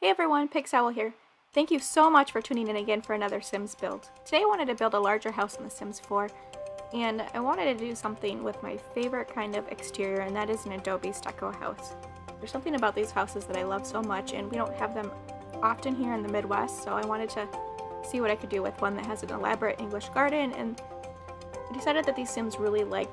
Hey everyone, Pixowl here. Thank you so much for tuning in again for another Sims build. Today I wanted to build a larger house in The Sims 4, and I wanted to do something with my favorite kind of exterior, and that is an adobe stucco house. There's something about these houses that I love so much, and we don't have them often here in the Midwest, so I wanted to see what I could do with one that has an elaborate English garden, and I decided that these Sims really like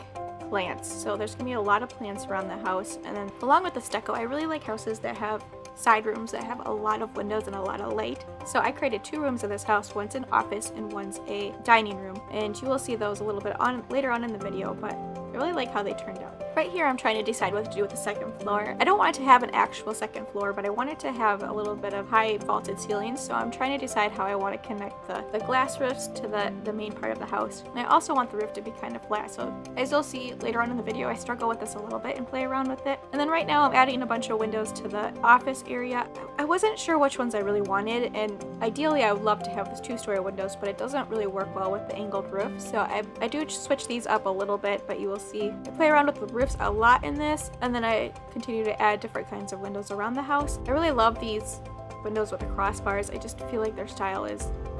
plants, so there's going to be a lot of plants around the house. And then along with the stucco, I really like houses that have side rooms that have a lot of windows and a lot of light. So I created two rooms in this house. One's an office and one's a dining room, and you will see those a little bit later on in the video, but I really like how they turned out. Right here I'm trying to decide what to do with the second floor. I don't want it to have an actual second floor, but I want it to have a little bit of high vaulted ceilings, so I'm trying to decide how I want to connect the glass roofs to the main part of the house. And I also want the roof to be kind of flat, so as you'll see later on in the video, I struggle with this a little bit and play around with it. And then right now I'm adding a bunch of windows to the office area. I wasn't sure which ones I really wanted, and ideally I would love to have these two-story windows, but it doesn't really work well with the angled roof, so I do switch these up a little bit, but you will see I play around with the roofs a lot in this, and then I continue to add different kinds of windows around the house. I really love these windows with the crossbars. I just feel like their style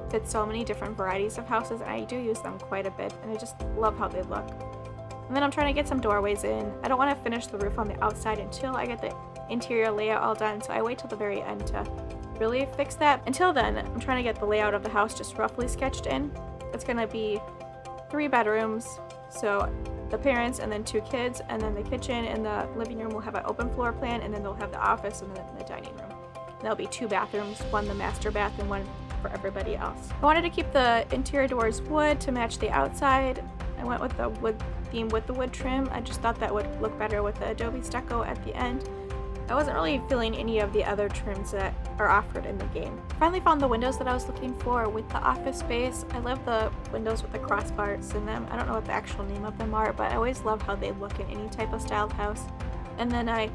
fits so many different varieties of houses, and I do use them quite a bit, and I just love how they look. And then I'm trying to get some doorways in. I don't want to finish the roof on the outside until I get the interior layout all done, so I wait till the very end to really fix that. Until then, I'm trying to get the layout of the house just roughly sketched in. It's going to be 3 bedrooms, so the parents and then 2 kids, and then the kitchen and the living room will have an open floor plan, and then they'll have the office and then the dining room. And there'll be 2 bathrooms, one the master bath and one for everybody else. I wanted to keep the interior doors wood to match the outside. I went with the wood theme with the wood trim. I just thought that would look better with the adobe stucco at the end. I wasn't really feeling any of the other trims that are offered in the game. Finally found the windows that I was looking for with the office space. I love the windows with the crossbars in them. I don't know what the actual name of them are, but I always love how they look in any type of styled house. And then I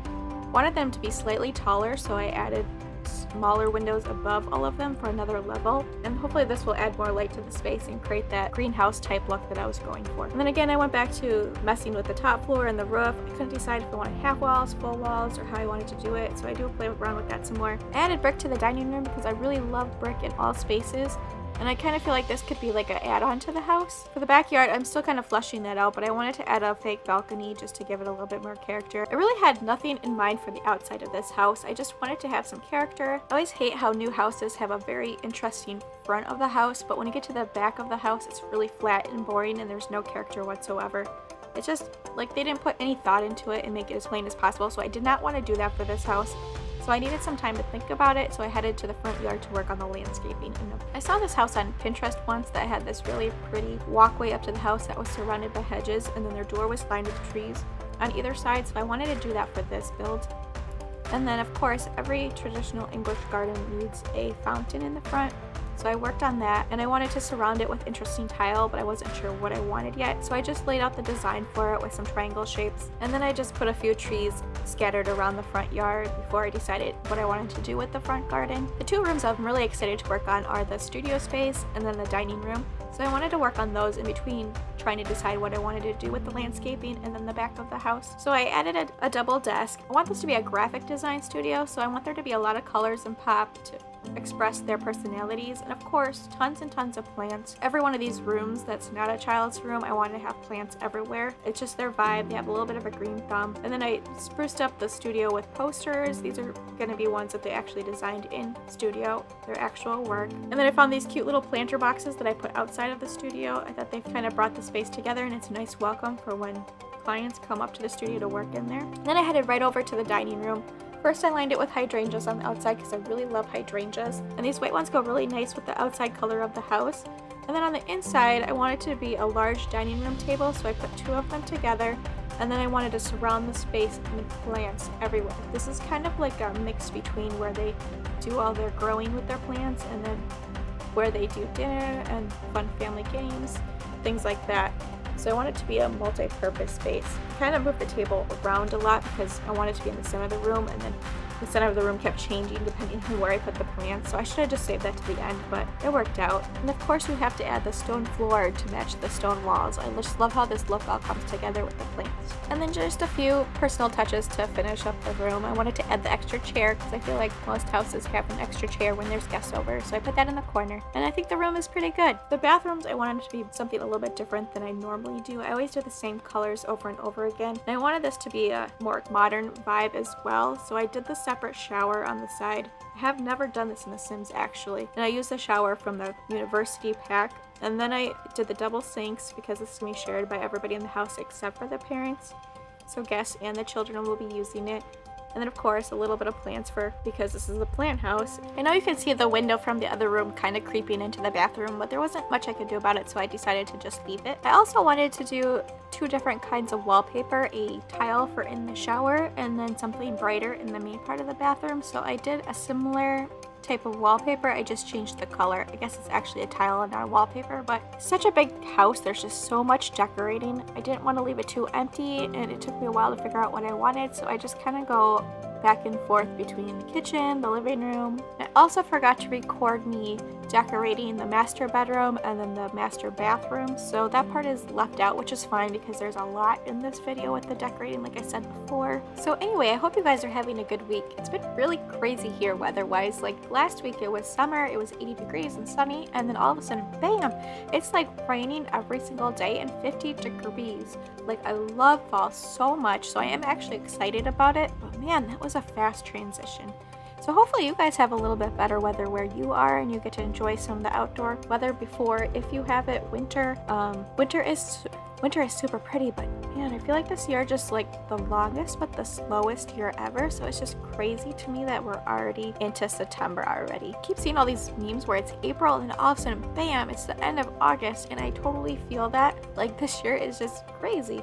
wanted them to be slightly taller, so I added smaller windows above all of them for another level, and hopefully this will add more light to the space and create that greenhouse type look that I was going for. And then again, I went back to messing with the top floor and the roof. I couldn't decide if I wanted half walls, full walls, or how I wanted to do it, so I do play around with that some more. I added brick to the dining room because I really love brick in all spaces, and I kind of feel like this could be like an add-on to the house. For the backyard, I'm still kind of fleshing that out, but I wanted to add a fake balcony just to give it a little bit more character. I really had nothing in mind for the outside of this house. I just wanted to have some character. I always hate how new houses have a very interesting front of the house, but when you get to the back of the house, it's really flat and boring and there's no character whatsoever. It's just like they didn't put any thought into it and make it as plain as possible, so I did not want to do that for this house. So I needed some time to think about it, so I headed to the front yard to work on the landscaping. And I saw this house on Pinterest once that had this really pretty walkway up to the house that was surrounded by hedges, and then their door was lined with trees on either side, so I wanted to do that for this build. And then of course, every traditional English garden needs a fountain in the front. So I worked on that, and I wanted to surround it with interesting tile, but I wasn't sure what I wanted yet. So I just laid out the design for it with some triangle shapes, and then I just put a few trees scattered around the front yard before I decided what I wanted to do with the front garden. The 2 rooms I'm really excited to work on are the studio space and then the dining room. So I wanted to work on those in between trying to decide what I wanted to do with the landscaping and then the back of the house. So I added a double desk. I want this to be a graphic design studio, so I want there to be a lot of colors and pop to express their personalities, and of course tons and tons of plants. Every one of these rooms that's not a child's room, I want to have plants everywhere. It's just their vibe. They have a little bit of a green thumb. And then I spruced up the studio with posters. These are going to be ones that they actually designed in studio, their actual work. And then I found these cute little planter boxes that I put outside of the studio. I thought they've kind of brought the space together, and it's a nice welcome for when clients come up to the studio to work in there. And then I headed right over to the dining room. First, I lined it with hydrangeas on the outside because I really love hydrangeas, and these white ones go really nice with the outside color of the house. And then on the inside, I wanted to be a large dining room table, so I put 2 of them together, and then I wanted to surround the space with plants everywhere. This is kind of like a mix between where they do all their growing with their plants and then where they do dinner and fun family games, things like that. So I want it to be a multi-purpose space. I kind of moved the table around a lot because I want it to be in the center of the room, and then the center of the room kept changing depending on where I put the plants, so I should have just saved that to the end, but it worked out. And of course we have to add the stone floor to match the stone walls. I just love how this look all comes together with the plants. And then just a few personal touches to finish up the room. I wanted to add the extra chair because I feel like most houses have an extra chair when there's guests over, so I put that in the corner. And I think the room is pretty good. The bathrooms, I wanted to be something a little bit different than I normally do. I always do the same colors over and over again. And I wanted this to be a more modern vibe as well, so I did the separate shower on the side. I have never done this in The Sims actually. And I used the shower from the university pack. And then I did the double sinks because this is going to be shared by everybody in the house except for the parents. So guests and the children will be using it. And then of course a little bit of plants because this is a plant house. I know you can see the window from the other room kind of creeping into the bathroom, but there wasn't much I could do about it, so I decided to just leave it. I also wanted to do 2 different kinds of wallpaper, a tile for in the shower and then something brighter in the main part of the bathroom. So I did a similar type of wallpaper, I just changed the color. I guess it's actually a tile and not a wallpaper, but such a big house, there's just so much decorating. I didn't want to leave it too empty, and it took me a while to figure out what I wanted, so I just kind of go back and forth between the kitchen, the living room. I also forgot to record me decorating the master bedroom and then the master bathroom, so that part is left out, which is fine because there's a lot in this video with the decorating like I said before. So anyway, I hope you guys are having a good week. It's been really crazy here weather-wise. Like last week it was summer, it was 80 degrees and sunny, and then all of a sudden, bam, it's like raining every single day and 50 degrees. Like I love fall so much, so I am actually excited about it, but man, that was a fast transition. So hopefully you guys have a little bit better weather where you are and you get to enjoy some of the outdoor weather before, if you have it, winter. Winter is super pretty, but man, I feel like this year just like the longest but the slowest year ever. So it's just crazy to me that we're already into September already. I keep seeing all these memes where it's April and then all of a sudden, bam, it's the end of August, and I totally feel that. Like this year is just crazy.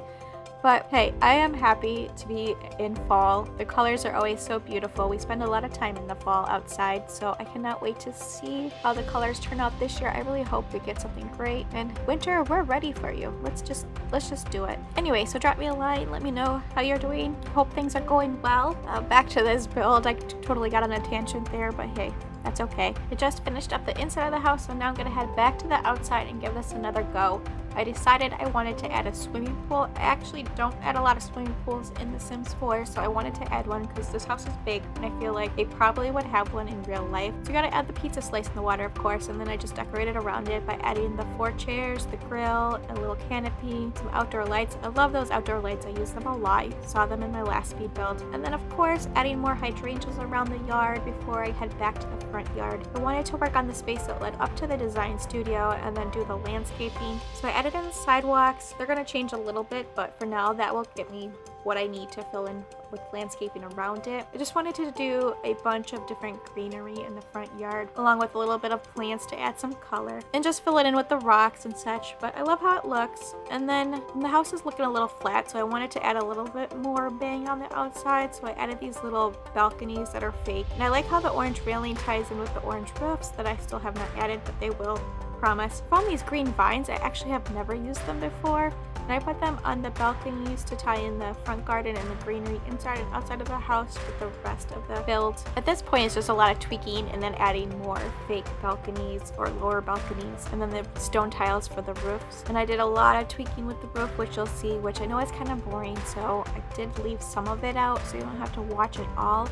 But hey, I am happy to be in fall. The colors are always so beautiful. We spend a lot of time in the fall outside, so I cannot wait to see how the colors turn out this year. I really hope we get something great. And winter, we're ready for you. Let's just do it. Anyway, so drop me a line. Let me know how you're doing. Hope things are going well. Back to this build. I totally got on a tangent there, but hey, that's okay. I just finished up the inside of the house, so now I'm gonna head back to the outside and give this another go. I decided I wanted to add a swimming pool. I actually don't add a lot of swimming pools in The Sims 4, so I wanted to add one because this house is big and I feel like they probably would have one in real life. So you gotta add the pizza slice in the water, of course, and then I just decorated around it by adding the 4 chairs, the grill, a little canopy, some outdoor lights. I love those outdoor lights. I use them a lot. You saw them in my last speed build. And then of course, adding more hydrangeas around the yard before I head back to the front yard. I wanted to work on the space that led up to the design studio and then do the landscaping. So I added in the sidewalks. They're gonna change a little bit, but for now that will get me what I need to fill in with landscaping around it. I just wanted to do a bunch of different greenery in the front yard, along with a little bit of plants to add some color, and just fill it in with the rocks and such, but I love how it looks. And then the house is looking a little flat, so I wanted to add a little bit more bang on the outside, so I added these little balconies that are fake. And I like how the orange railing ties in with the orange roofs that I still have not added, but they will, promise. I found these green vines. I actually have never used them before, and I put them on the balconies to tie in the front garden and the greenery inside and outside of the house with the rest of the build. At this point, it's just a lot of tweaking and then adding more fake balconies or lower balconies, and then the stone tiles for the roofs. And I did a lot of tweaking with the roof, which you'll see, which I know is kind of boring, so I did leave some of it out so you don't have to watch it all.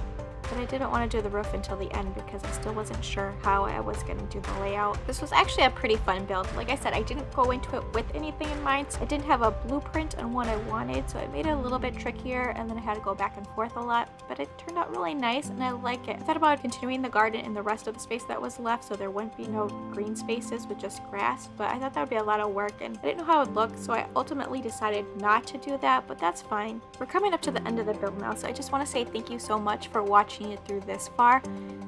But I didn't want to do the roof until the end because I still wasn't sure how I was going to do the layout. This was actually a pretty fun build. Like I said, I didn't go into it with anything in mind. I didn't have a blueprint on what I wanted, so it made it a little bit trickier, and then I had to go back and forth a lot, but it turned out really nice and I like it. I thought about continuing the garden in the rest of the space that was left so there wouldn't be no green spaces with just grass, but I thought that would be a lot of work and I didn't know how it would look, so I ultimately decided not to do that, but that's fine. We're coming up to the end of the build now, so I just want to say thank you so much for watching it through this far.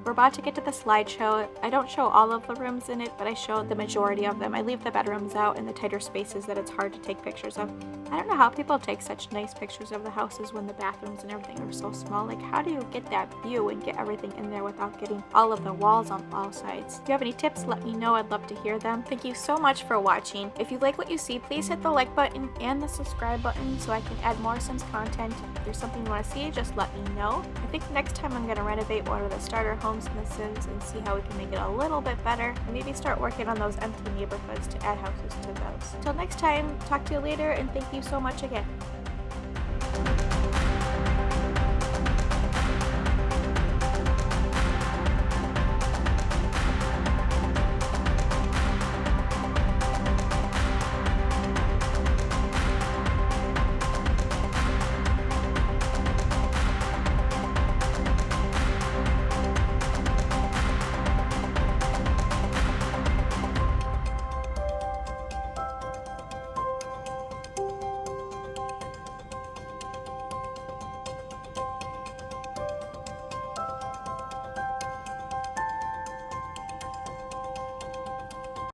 We're about to get to the slideshow. I don't show all of the rooms in it, but I show the majority of them. I leave the bedrooms out and the tighter spaces that it's hard to take pictures of. I don't know how people take such nice pictures of the houses when the bathrooms and everything are so small. Like, how do you get that view and get everything in there without getting all of the walls on all sides? If you have any tips, let me know. I'd love to hear them. Thank you so much for watching. If you like what you see, please hit the like button and the subscribe button so I can add more Sims content. If there's something you want to see, just let me know. I think next time I'm going to renovate one of the starter homes in The Sims and see how we can make it a little bit better, and maybe start working on those empty neighborhoods to add houses to those. Till next time, talk to you later, and thank you so much again.